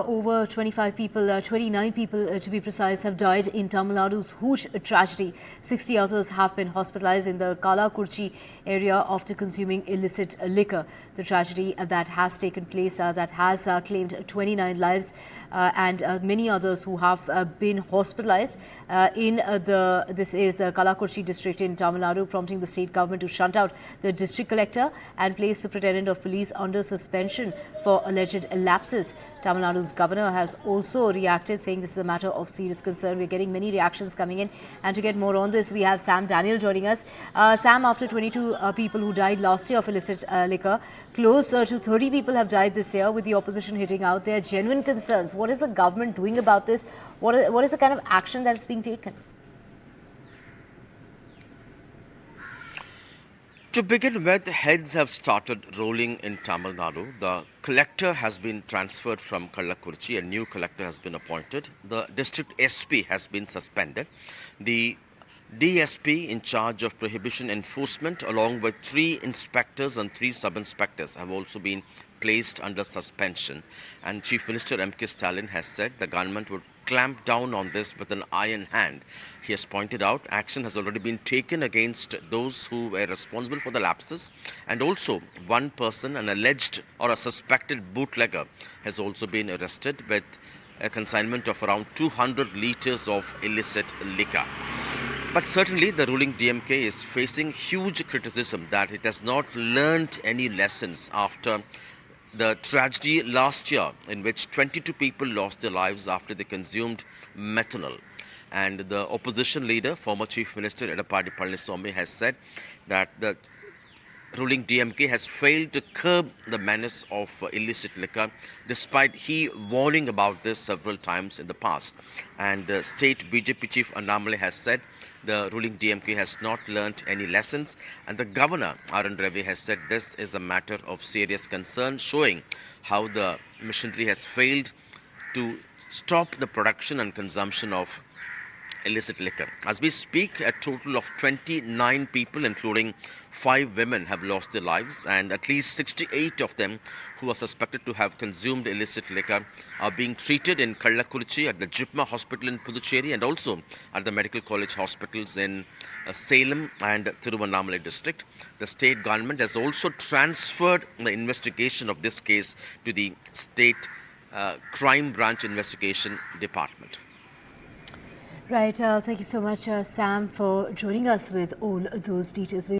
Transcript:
Over 25 people, 29 people to be precise, have died in Tamil Nadu's Hooch tragedy. 60 others have been hospitalized in the Kalakurchi area after consuming illicit liquor. The tragedy that has taken place that has claimed 29 lives and many others who have been hospitalized this is the Kalakurchi district in Tamil Nadu, prompting the state government to shunt out the district collector and place the Superintendent of Police under suspension for alleged lapses. Tamil Nadu's governor has also reacted, saying this is a matter of serious concern. We're getting many reactions coming in, and to get more on this, we have Sam Daniel joining us. Sam, after 22 people who died last year of illicit liquor, close to 30 people have died this year, with the opposition hitting out their genuine concerns. What is the government doing about this? What is the kind of action that is being taken? To begin with, heads have started rolling in Tamil Nadu. The collector has been transferred from Kalakurchi. A new collector has been appointed. The district SP has been suspended. The DSP in charge of prohibition enforcement, along with 3 inspectors and 3 sub-inspectors, have also been placed under suspension. And Chief Minister M.K. Stalin has said the government would clamp down on this with an iron hand. He has pointed out action has already been taken against those who were responsible for the lapses, and also one person, an alleged or a suspected bootlegger, has also been arrested with a consignment of around 200 litres of illicit liquor. But certainly the ruling DMK is facing huge criticism that it has not learned any lessons after the tragedy last year, in which 22 people lost their lives after they consumed methanol. And the opposition leader, former Chief Minister Edappadi Palaniswamy, has said that the ruling DMK has failed to curb the menace of illicit liquor, despite he warning about this several times in the past. And State BJP Chief Annamalai has said the ruling DMK has not learnt any lessons, and the governor R.N. Ravi has said this is a matter of serious concern, showing how the machinery has failed to stop the production and consumption of illicit liquor. As we speak, a total of 29 people, including 5 women, have lost their lives, and at least 68 of them who are suspected to have consumed illicit liquor are being treated in Kalakurchi at the Jipma Hospital in Puducherry, and also at the medical college hospitals in Salem and Thiruvannamalai district. The state government has also transferred the investigation of this case to the state crime branch investigation department. Right. Thank you so much, Sam, for joining us with all those details.